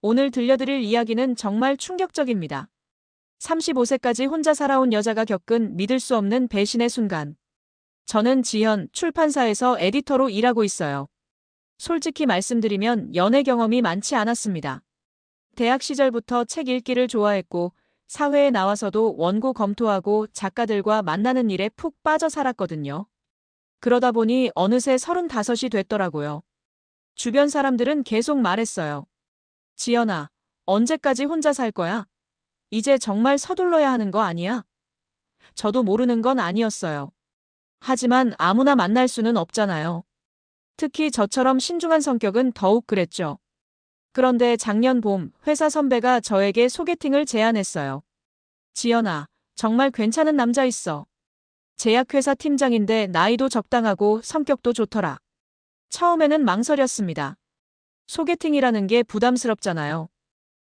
오늘 들려드릴 이야기는 정말 충격적입니다. 35세까지 혼자 살아온 여자가 겪은 믿을 수 없는 배신의 순간. 저는 지현 출판사에서 에디터로 일하고 있어요. 솔직히 말씀드리면 연애 경험이 많지 않았습니다. 대학 시절부터 책 읽기를 좋아했고 사회에 나와서도 원고 검토하고 작가들과 만나는 일에 푹 빠져 살았거든요. 그러다 보니 어느새 35이 됐더라고요. 주변 사람들은 계속 말했어요. 지연아, 언제까지 혼자 살 거야? 이제 정말 서둘러야 하는 거 아니야? 저도 모르는 건 아니었어요. 하지만 아무나 만날 수는 없잖아요. 특히 저처럼 신중한 성격은 더욱 그랬죠. 그런데 작년 봄 회사 선배가 저에게 소개팅을 제안했어요. 지연아, 정말 괜찮은 남자 있어. 제약회사 팀장인데 나이도 적당하고 성격도 좋더라. 처음에는 망설였습니다. 소개팅이라는 게 부담스럽잖아요.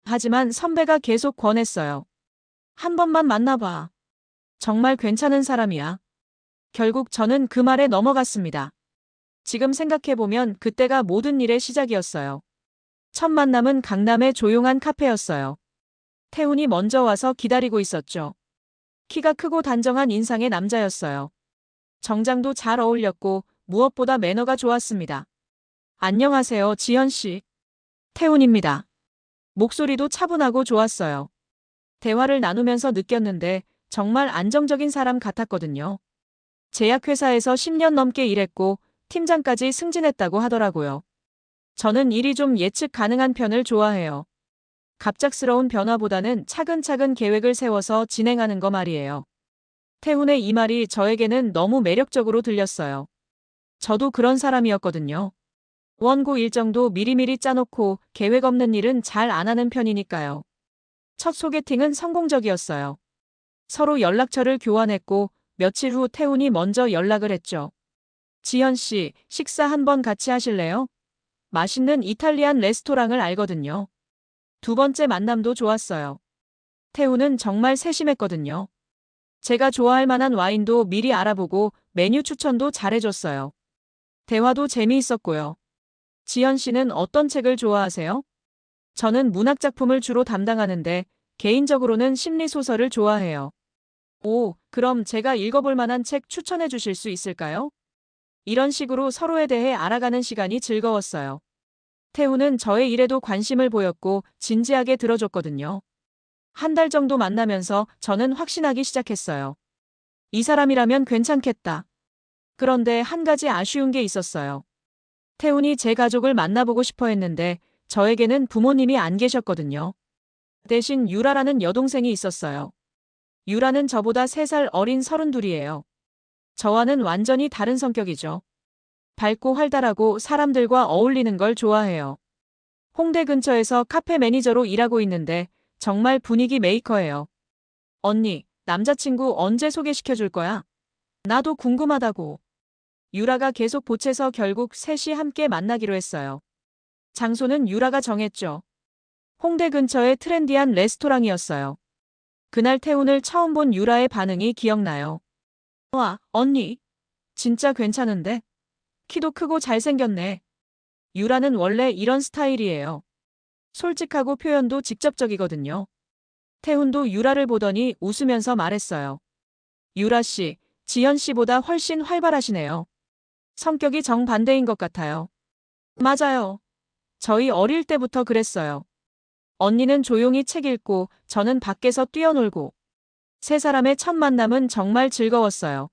하지만 선배가 계속 권했어요. 한 번만 만나봐. 정말 괜찮은 사람이야. 결국 저는 그 말에 넘어갔습니다. 지금 생각해보면 그때가 모든 일의 시작이었어요. 첫 만남은 강남의 조용한 카페였어요. 태훈이 먼저 와서 기다리고 있었죠. 키가 크고 단정한 인상의 남자였어요. 정장도 잘 어울렸고 무엇보다 매너가 좋았습니다. 안녕하세요, 지현 씨. 태훈입니다. 목소리도 차분하고 좋았어요. 대화를 나누면서 느꼈는데 정말 안정적인 사람 같았거든요. 제약회사에서 10년 넘게 일했고 팀장까지 승진했다고 하더라고요. 저는 일이 좀 예측 가능한 편을 좋아해요. 갑작스러운 변화보다는 차근차근 계획을 세워서 진행하는 거 말이에요. 태훈의 이 말이 저에게는 너무 매력적으로 들렸어요. 저도 그런 사람이었거든요. 원고 일정도 미리미리 짜놓고 계획 없는 일은 잘 안 하는 편이니까요. 첫 소개팅은 성공적이었어요. 서로 연락처를 교환했고 며칠 후 태훈이 먼저 연락을 했죠. 지현 씨, 식사 한번 같이 하실래요? 맛있는 이탈리안 레스토랑을 알거든요. 두 번째 만남도 좋았어요. 태훈은 정말 세심했거든요. 제가 좋아할 만한 와인도 미리 알아보고 메뉴 추천도 잘해줬어요. 대화도 재미있었고요. 지현 씨는 어떤 책을 좋아하세요? 저는 문학작품을 주로 담당하는데 개인적으로는 심리소설을 좋아해요. 오, 그럼 제가 읽어볼 만한 책 추천해 주실 수 있을까요? 이런 식으로 서로에 대해 알아가는 시간이 즐거웠어요. 태훈은 저의 일에도 관심을 보였고 진지하게 들어줬거든요. 한 달 정도 만나면서 저는 확신하기 시작했어요. 이 사람이라면 괜찮겠다. 그런데 한 가지 아쉬운 게 있었어요. 태훈이 제 가족을 만나보고 싶어 했는데 저에게는 부모님이 안 계셨거든요. 대신 유라라는 여동생이 있었어요. 유라는 저보다 3살 어린 32이에요. 저와는 완전히 다른 성격이죠. 밝고 활달하고 사람들과 어울리는 걸 좋아해요. 홍대 근처에서 카페 매니저로 일하고 있는데 정말 분위기 메이커예요. 언니, 남자친구 언제 소개시켜 줄 거야? 나도 궁금하다고. 유라가 계속 보채서 결국 셋이 함께 만나기로 했어요. 장소는 유라가 정했죠. 홍대 근처의 트렌디한 레스토랑이었어요. 그날 태훈을 처음 본 유라의 반응이 기억나요. 와, 언니. 진짜 괜찮은데? 키도 크고 잘생겼네. 유라는 원래 이런 스타일이에요. 솔직하고 표현도 직접적이거든요. 태훈도 유라를 보더니 웃으면서 말했어요. 유라 씨, 지현 씨보다 훨씬 활발하시네요. 성격이 정반대인 것 같아요. 맞아요. 저희 어릴 때부터 그랬어요. 언니는 조용히 책 읽고 저는 밖에서 뛰어놀고. 세 사람의 첫 만남은 정말 즐거웠어요.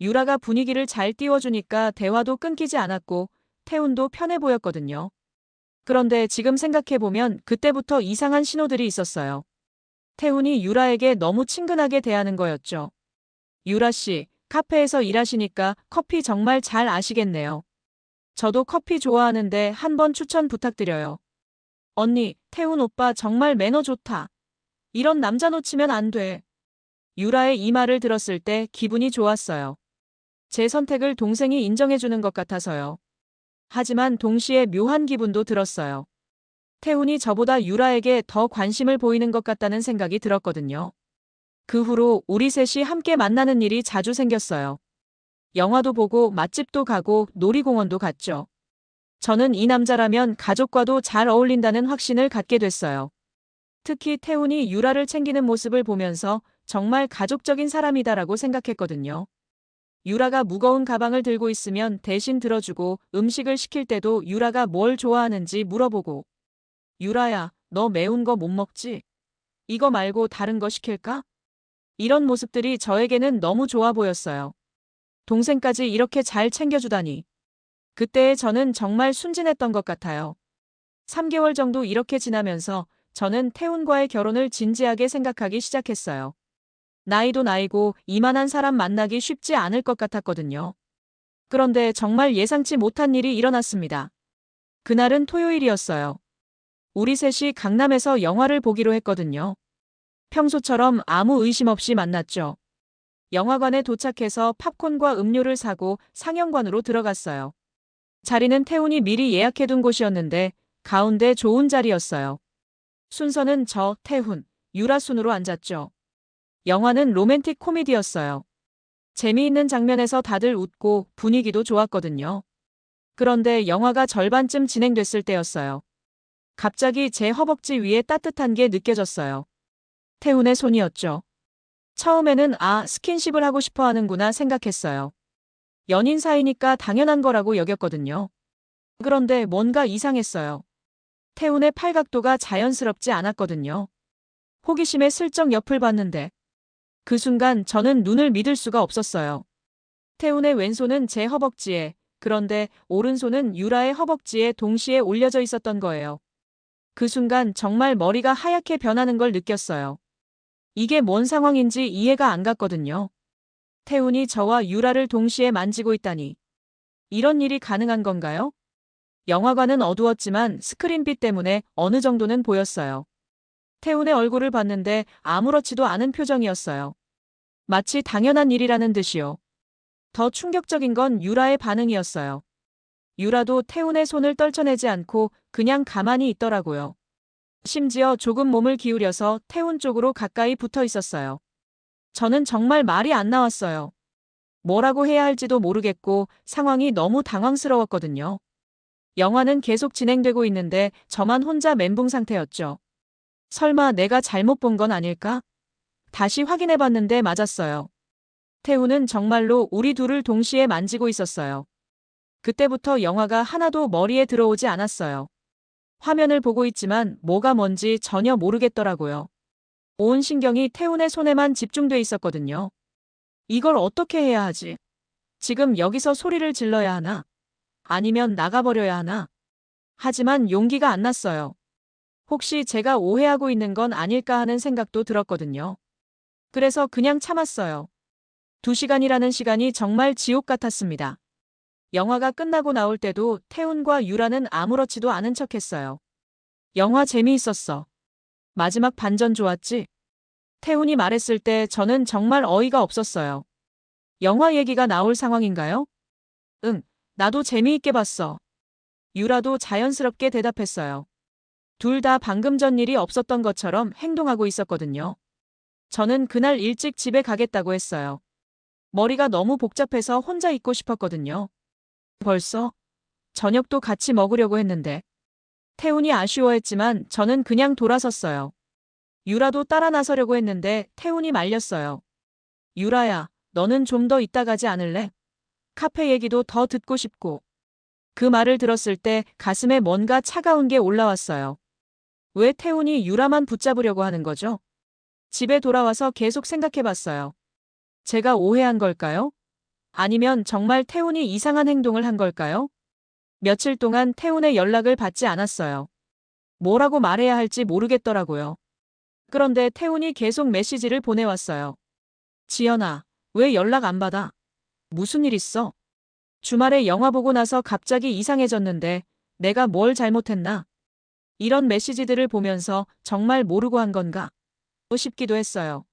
유라가 분위기를 잘 띄워주니까 대화도 끊기지 않았고 태훈도 편해 보였거든요. 그런데 지금 생각해보면 그때부터 이상한 신호들이 있었어요. 태훈이 유라에게 너무 친근하게 대하는 거였죠. 유라 씨, 카페에서 일하시니까 커피 정말 잘 아시겠네요. 저도 커피 좋아하는데 한번 추천 부탁드려요. 언니, 태훈 오빠 정말 매너 좋다. 이런 남자 놓치면 안 돼. 유라의 이 말을 들었을 때 기분이 좋았어요. 제 선택을 동생이 인정해주는 것 같아서요. 하지만 동시에 묘한 기분도 들었어요. 태훈이 저보다 유라에게 더 관심을 보이는 것 같다는 생각이 들었거든요. 그 후로 우리 셋이 함께 만나는 일이 자주 생겼어요. 영화도 보고 맛집도 가고 놀이공원도 갔죠. 저는 이 남자라면 가족과도 잘 어울린다는 확신을 갖게 됐어요. 특히 태훈이 유라를 챙기는 모습을 보면서 정말 가족적인 사람이다라고 생각했거든요. 유라가 무거운 가방을 들고 있으면 대신 들어주고 음식을 시킬 때도 유라가 뭘 좋아하는지 물어보고 유라야, 너 매운 거 못 먹지? 이거 말고 다른 거 시킬까? 이런 모습들이 저에게는 너무 좋아 보였어요. 동생까지 이렇게 잘 챙겨주다니. 그때의 저는 정말 순진했던 것 같아요. 3개월 정도 이렇게 지나면서 저는 태훈과의 결혼을 진지하게 생각하기 시작했어요. 나이도 나이고 이만한 사람 만나기 쉽지 않을 것 같았거든요. 그런데 정말 예상치 못한 일이 일어났습니다. 그날은 토요일이었어요. 우리 셋이 강남에서 영화를 보기로 했거든요. 평소처럼 아무 의심 없이 만났죠. 영화관에 도착해서 팝콘과 음료를 사고 상영관으로 들어갔어요. 자리는 태훈이 미리 예약해둔 곳이었는데 가운데 좋은 자리였어요. 순서는 저, 태훈, 유라 순으로 앉았죠. 영화는 로맨틱 코미디였어요. 재미있는 장면에서 다들 웃고 분위기도 좋았거든요. 그런데 영화가 절반쯤 진행됐을 때였어요. 갑자기 제 허벅지 위에 따뜻한 게 느껴졌어요. 태훈의 손이었죠. 처음에는 스킨십을 하고 싶어 하는구나 생각했어요. 연인 사이니까 당연한 거라고 여겼거든요. 그런데 뭔가 이상했어요. 태훈의 팔각도가 자연스럽지 않았거든요. 호기심에 슬쩍 옆을 봤는데 그 순간 저는 눈을 믿을 수가 없었어요. 태훈의 왼손은 제 허벅지에, 그런데 오른손은 유라의 허벅지에 동시에 올려져 있었던 거예요. 그 순간 정말 머리가 하얗게 변하는 걸 느꼈어요. 이게 뭔 상황인지 이해가 안 갔거든요. 태훈이 저와 유라를 동시에 만지고 있다니. 이런 일이 가능한 건가요? 영화관은 어두웠지만 스크린빛 때문에 어느 정도는 보였어요. 태훈의 얼굴을 봤는데 아무렇지도 않은 표정이었어요. 마치 당연한 일이라는 듯이요. 더 충격적인 건 유라의 반응이었어요. 유라도 태훈의 손을 떨쳐내지 않고 그냥 가만히 있더라고요. 심지어 조금 몸을 기울여서 태훈 쪽으로 가까이 붙어 있었어요. 저는 정말 말이 안 나왔어요. 뭐라고 해야 할지도 모르겠고 상황이 너무 당황스러웠거든요. 영화는 계속 진행되고 있는데 저만 혼자 멘붕 상태였죠. 설마 내가 잘못 본 건 아닐까? 다시 확인해 봤는데 맞았어요. 태훈은 정말로 우리 둘을 동시에 만지고 있었어요. 그때부터 영화가 하나도 머리에 들어오지 않았어요. 화면을 보고 있지만 뭐가 뭔지 전혀 모르겠더라고요. 온 신경이 태훈의 손에만 집중돼 있었거든요. 이걸 어떻게 해야 하지? 지금 여기서 소리를 질러야 하나? 아니면 나가버려야 하나? 하지만 용기가 안 났어요. 혹시 제가 오해하고 있는 건 아닐까 하는 생각도 들었거든요. 그래서 그냥 참았어요. 2시간이라는 시간이 정말 지옥 같았습니다. 영화가 끝나고 나올 때도 태훈과 유라는 아무렇지도 않은 척했어요. 영화 재미있었어. 마지막 반전 좋았지? 태훈이 말했을 때 저는 정말 어이가 없었어요. 영화 얘기가 나올 상황인가요? 응, 나도 재미있게 봤어. 유라도 자연스럽게 대답했어요. 둘 다 방금 전 일이 없었던 것처럼 행동하고 있었거든요. 저는 그날 일찍 집에 가겠다고 했어요. 머리가 너무 복잡해서 혼자 있고 싶었거든요. 벌써? 저녁도 같이 먹으려고 했는데. 태훈이 아쉬워했지만 저는 그냥 돌아섰어요. 유라도 따라 나서려고 했는데 태훈이 말렸어요. 유라야, 너는 좀 더 이따 가지 않을래? 카페 얘기도 더 듣고 싶고. 그 말을 들었을 때 가슴에 뭔가 차가운 게 올라왔어요. 왜 태훈이 유라만 붙잡으려고 하는 거죠? 집에 돌아와서 계속 생각해봤어요. 제가 오해한 걸까요? 아니면 정말 태훈이 이상한 행동을 한 걸까요? 며칠 동안 태훈의 연락을 받지 않았어요. 뭐라고 말해야 할지 모르겠더라고요. 그런데 태훈이 계속 메시지를 보내왔어요. 지연아, 왜 연락 안 받아? 무슨 일 있어? 주말에 영화 보고 나서 갑자기 이상해졌는데 내가 뭘 잘못했나? 이런 메시지들을 보면서 정말 모르고 한 건가? 싶기도 했어요.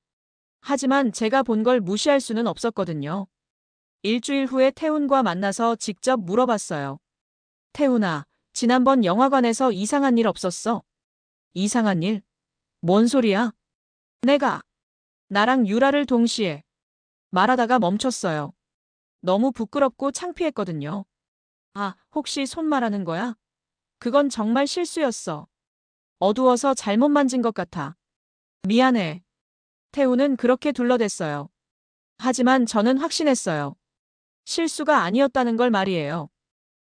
하지만 제가 본 걸 무시할 수는 없었거든요. 일주일 후에 태훈과 만나서 직접 물어봤어요. 태훈아, 지난번 영화관에서 이상한 일 없었어? 이상한 일? 뭔 소리야? 내가 나랑 유라를 동시에 말하다가 멈췄어요. 너무 부끄럽고 창피했거든요. 아, 혹시 손 말하는 거야? 그건 정말 실수였어. 어두워서 잘못 만진 것 같아. 미안해. 태우는 그렇게 둘러댔어요. 하지만 저는 확신했어요. 실수가 아니었다는 걸 말이에요.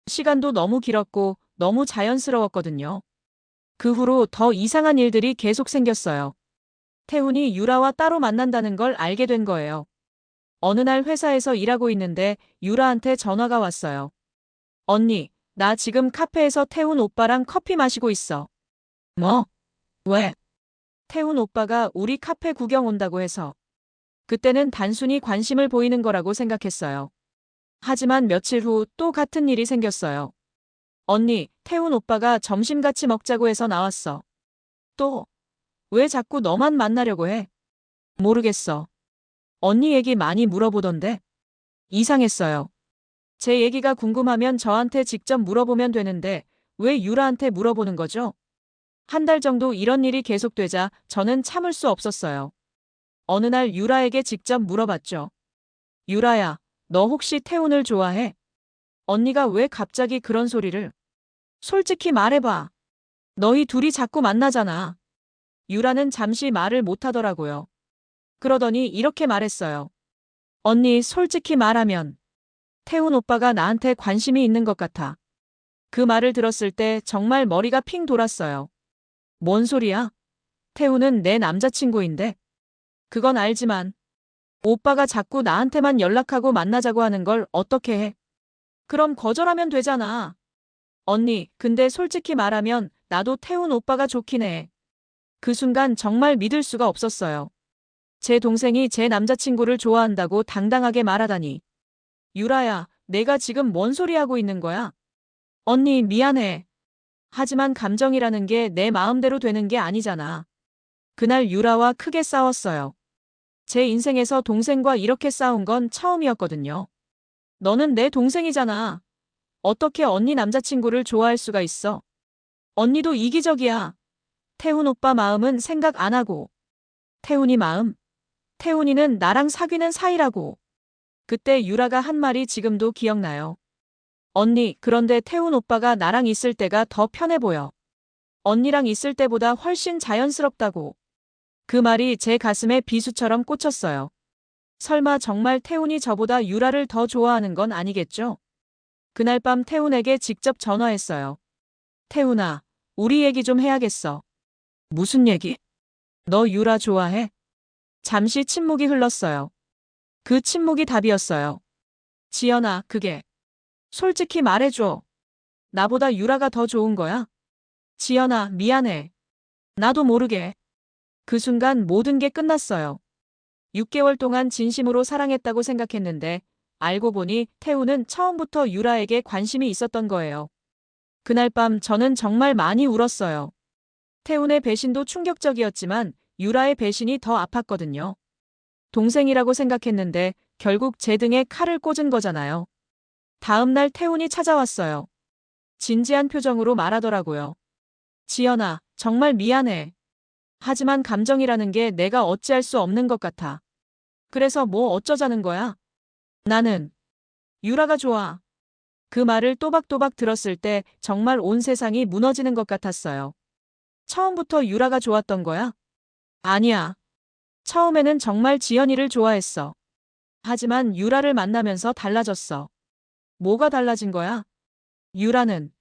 시간도 너무 길었고 너무 자연스러웠거든요. 그 후로 더 이상한 일들이 계속 생겼어요. 태훈이 유라와 따로 만난다는 걸 알게 된 거예요. 어느 날 회사에서 일하고 있는데 유라한테 전화가 왔어요. 언니, 나 지금 카페에서 태훈 오빠랑 커피 마시고 있어. 뭐? 왜? 태훈 오빠가 우리 카페 구경 온다고 해서. 그때는 단순히 관심을 보이는 거라고 생각했어요. 하지만 며칠 후 또 같은 일이 생겼어요. 언니, 태훈 오빠가 점심 같이 먹자고 해서 나왔어. 또, 왜 자꾸 너만 만나려고 해? 모르겠어. 언니 얘기 많이 물어보던데. 이상했어요. 제 얘기가 궁금하면 저한테 직접 물어보면 되는데 왜 유라한테 물어보는 거죠? 한 달 정도 이런 일이 계속되자 저는 참을 수 없었어요. 어느 날 유라에게 직접 물어봤죠. 유라야, 너 혹시 태훈을 좋아해? 언니가 왜 갑자기 그런 소리를? 솔직히 말해봐. 너희 둘이 자꾸 만나잖아. 유라는 잠시 말을 못하더라고요. 그러더니 이렇게 말했어요. 언니, 솔직히 말하면 태훈 오빠가 나한테 관심이 있는 것 같아. 그 말을 들었을 때 정말 머리가 핑 돌았어요. 뭔 소리야? 태훈은 내 남자친구인데. 그건 알지만 오빠가 자꾸 나한테만 연락하고 만나자고 하는 걸 어떻게 해? 그럼 거절하면 되잖아. 언니, 근데 솔직히 말하면 나도 태훈 오빠가 좋긴 해. 그 순간 정말 믿을 수가 없었어요. 제 동생이 제 남자친구를 좋아한다고 당당하게 말하다니. 유라야, 내가 지금 뭔 소리 하고 있는 거야? 언니, 미안해. 하지만 감정이라는 게 내 마음대로 되는 게 아니잖아. 그날 유라와 크게 싸웠어요. 제 인생에서 동생과 이렇게 싸운 건 처음이었거든요. 너는 내 동생이잖아. 어떻게 언니 남자친구를 좋아할 수가 있어? 언니도 이기적이야. 태훈 오빠 마음은 생각 안 하고. 태훈이 마음? 태훈이는 나랑 사귀는 사이라고. 그때 유라가 한 말이 지금도 기억나요. 언니, 그런데 태훈 오빠가 나랑 있을 때가 더 편해 보여. 언니랑 있을 때보다 훨씬 자연스럽다고. 그 말이 제 가슴에 비수처럼 꽂혔어요. 설마 정말 태훈이 저보다 유라를 더 좋아하는 건 아니겠죠? 그날 밤 태훈에게 직접 전화했어요. 태훈아, 우리 얘기 좀 해야겠어. 무슨 얘기? 너 유라 좋아해? 잠시 침묵이 흘렀어요. 그 침묵이 답이었어요. 지연아, 그게. 솔직히 말해줘. 나보다 유라가 더 좋은 거야? 지연아, 미안해. 나도 모르게. 그 순간 모든 게 끝났어요. 6개월 동안 진심으로 사랑했다고 생각했는데 알고 보니 태우는 처음부터 유라에게 관심이 있었던 거예요. 그날 밤 저는 정말 많이 울었어요. 태훈의 배신도 충격적이었지만 유라의 배신이 더 아팠거든요. 동생이라고 생각했는데 결국 제 등에 칼을 꽂은 거잖아요. 다음 날 태훈이 찾아왔어요. 진지한 표정으로 말하더라고요. 지연아, 정말 미안해. 하지만 감정이라는 게 내가 어찌할 수 없는 것 같아. 그래서 뭐 어쩌자는 거야? 나는 유라가 좋아. 그 말을 또박또박 들었을 때 정말 온 세상이 무너지는 것 같았어요. 처음부터 유라가 좋았던 거야? 아니야. 처음에는 정말 지연이를 좋아했어. 하지만 유라를 만나면서 달라졌어. 뭐가 달라진 거야? 유라는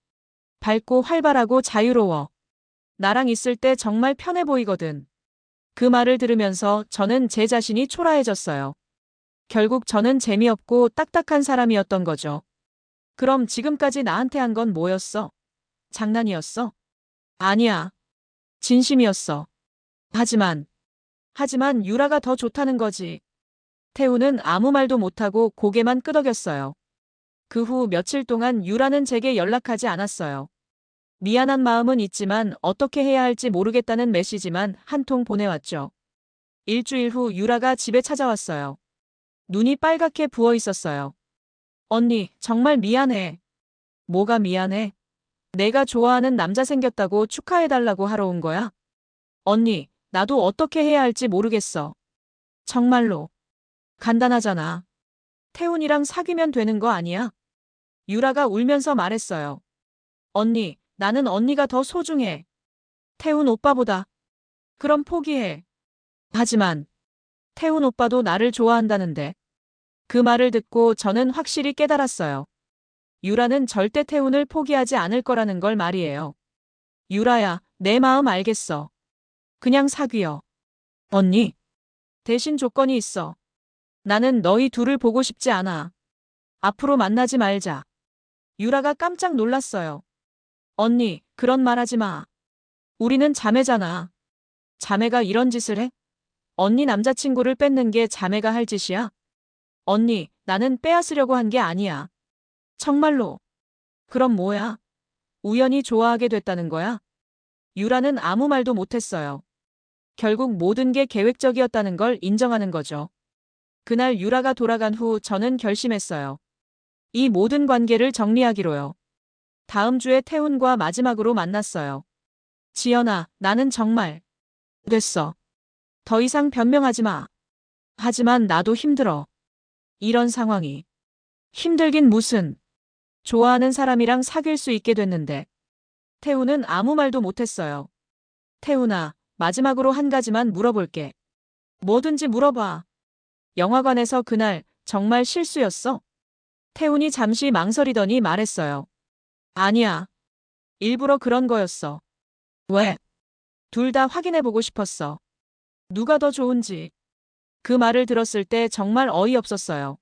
밝고 활발하고 자유로워. 나랑 있을 때 정말 편해 보이거든. 그 말을 들으면서 저는 제 자신이 초라해졌어요. 결국 저는 재미없고 딱딱한 사람이었던 거죠. 그럼 지금까지 나한테 한 건 뭐였어? 장난이었어? 아니야. 진심이었어. 하지만 유라가 더 좋다는 거지. 태우는 아무 말도 못하고 고개만 끄덕였어요. 그 후 며칠 동안 유라는 제게 연락하지 않았어요. 미안한 마음은 있지만 어떻게 해야 할지 모르겠다는 메시지만 한 통 보내왔죠. 일주일 후 유라가 집에 찾아왔어요. 눈이 빨갛게 부어 있었어요. 언니, 정말 미안해. 뭐가 미안해? 내가 좋아하는 남자 생겼다고 축하해달라고 하러 온 거야? 언니, 나도 어떻게 해야 할지 모르겠어. 정말로. 간단하잖아. 태훈이랑 사귀면 되는 거 아니야? 유라가 울면서 말했어요. 언니, 나는 언니가 더 소중해. 태훈 오빠보다. 그럼 포기해. 하지만 태훈 오빠도 나를 좋아한다는데. 그 말을 듣고 저는 확실히 깨달았어요. 유라는 절대 태훈을 포기하지 않을 거라는 걸 말이에요. 유라야, 내 마음 알겠어. 그냥 사귀어. 언니, 대신 조건이 있어. 나는 너희 둘을 보고 싶지 않아. 앞으로 만나지 말자. 유라가 깜짝 놀랐어요. 언니, 그런 말 하지 마. 우리는 자매잖아. 자매가 이런 짓을 해? 언니 남자친구를 뺏는 게 자매가 할 짓이야? 언니, 나는 빼앗으려고 한 게 아니야. 정말로. 그럼 뭐야? 우연히 좋아하게 됐다는 거야? 유라는 아무 말도 못했어요. 결국 모든 게 계획적이었다는 걸 인정하는 거죠. 그날 유라가 돌아간 후 저는 결심했어요. 이 모든 관계를 정리하기로요. 다음 주에 태훈과 마지막으로 만났어요. 지연아, 나는 정말 됐어. 더 이상 변명하지 마. 하지만 나도 힘들어. 이런 상황이. 힘들긴 무슨. 좋아하는 사람이랑 사귈 수 있게 됐는데. 태훈은 아무 말도 못했어요. 태훈아, 마지막으로 한 가지만 물어볼게. 뭐든지 물어봐. 영화관에서 그날 정말 실수였어? 태훈이 잠시 망설이더니 말했어요. 아니야. 일부러 그런 거였어. 왜? 둘 다 확인해보고 싶었어. 누가 더 좋은지. 그 말을 들었을 때 정말 어이없었어요.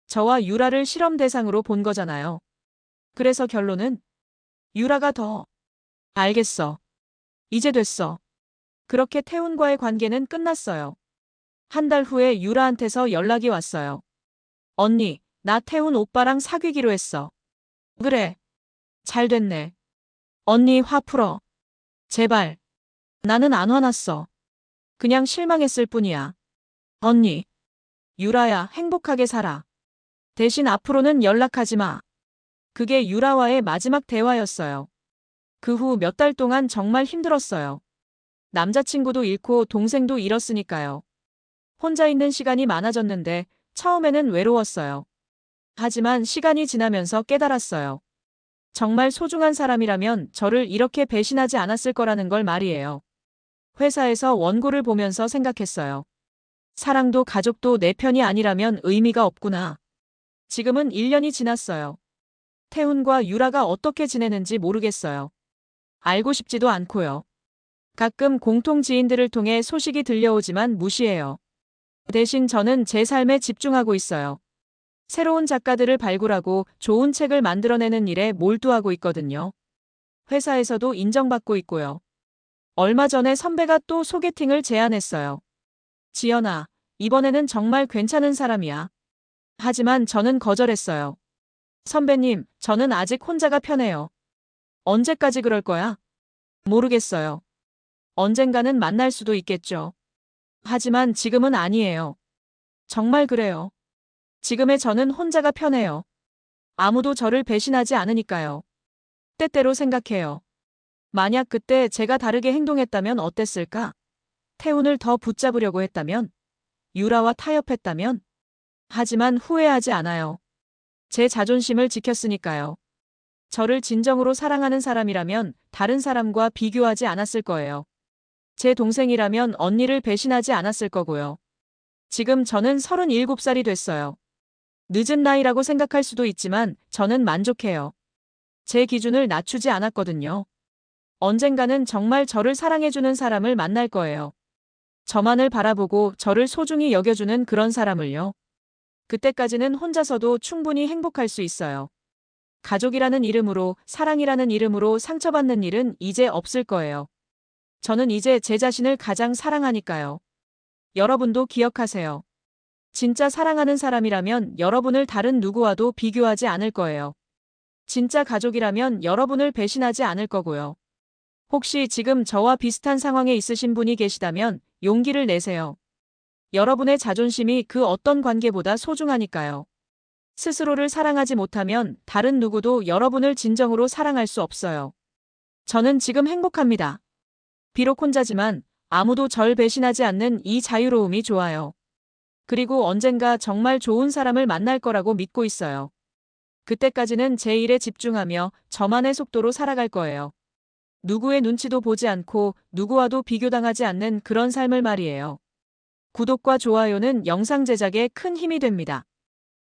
저와 유라를 실험 대상으로 본 거잖아요. 그래서 결론은 유라가 더. 알겠어. 이제 됐어. 그렇게 태훈과의 관계는 끝났어요. 한 달 후에 유라한테서 연락이 왔어요. 언니, 나 태훈 오빠랑 사귀기로 했어. 그래. 잘 됐네. 언니 화 풀어. 제발. 나는 안 화났어. 그냥 실망했을 뿐이야. 언니. 유라야, 행복하게 살아. 대신 앞으로는 연락하지 마. 그게 유라와의 마지막 대화였어요. 그 후 몇 달 동안 정말 힘들었어요. 남자친구도 잃고 동생도 잃었으니까요. 혼자 있는 시간이 많아졌는데 처음에는 외로웠어요. 하지만 시간이 지나면서 깨달았어요. 정말 소중한 사람이라면 저를 이렇게 배신하지 않았을 거라는 걸 말이에요. 회사에서 원고를 보면서 생각했어요. 사랑도 가족도 내 편이 아니라면 의미가 없구나. 지금은 1년이 지났어요. 태훈과 유라가 어떻게 지내는지 모르겠어요. 알고 싶지도 않고요. 가끔 공통 지인들을 통해 소식이 들려오지만 무시해요. 대신 저는 제 삶에 집중하고 있어요. 새로운 작가들을 발굴하고 좋은 책을 만들어내는 일에 몰두하고 있거든요. 회사에서도 인정받고 있고요. 얼마 전에 선배가 또 소개팅을 제안했어요. 지연아, 이번에는 정말 괜찮은 사람이야. 하지만 저는 거절했어요. 선배님, 저는 아직 혼자가 편해요. 언제까지 그럴 거야? 모르겠어요. 언젠가는 만날 수도 있겠죠. 하지만 지금은 아니에요. 정말 그래요. 지금의 저는 혼자가 편해요. 아무도 저를 배신하지 않으니까요. 때때로 생각해요. 만약 그때 제가 다르게 행동했다면 어땠을까? 태훈을 더 붙잡으려고 했다면? 유라와 타협했다면? 하지만 후회하지 않아요. 제 자존심을 지켰으니까요. 저를 진정으로 사랑하는 사람이라면 다른 사람과 비교하지 않았을 거예요. 제 동생이라면 언니를 배신하지 않았을 거고요. 지금 저는 37살이 됐어요. 늦은 나이라고 생각할 수도 있지만 저는 만족해요. 제 기준을 낮추지 않았거든요. 언젠가는 정말 저를 사랑해주는 사람을 만날 거예요. 저만을 바라보고 저를 소중히 여겨주는 그런 사람을요. 그때까지는 혼자서도 충분히 행복할 수 있어요. 가족이라는 이름으로, 사랑이라는 이름으로 상처받는 일은 이제 없을 거예요. 저는 이제 제 자신을 가장 사랑하니까요. 여러분도 기억하세요. 진짜 사랑하는 사람이라면 여러분을 다른 누구와도 비교하지 않을 거예요. 진짜 가족이라면 여러분을 배신하지 않을 거고요. 혹시 지금 저와 비슷한 상황에 있으신 분이 계시다면 용기를 내세요. 여러분의 자존심이 그 어떤 관계보다 소중하니까요. 스스로를 사랑하지 못하면 다른 누구도 여러분을 진정으로 사랑할 수 없어요. 저는 지금 행복합니다. 비록 혼자지만 아무도 절 배신하지 않는 이 자유로움이 좋아요. 그리고 언젠가 정말 좋은 사람을 만날 거라고 믿고 있어요. 그때까지는 제 일에 집중하며 저만의 속도로 살아갈 거예요. 누구의 눈치도 보지 않고 누구와도 비교당하지 않는 그런 삶을 말이에요. 구독과 좋아요는 영상 제작에 큰 힘이 됩니다.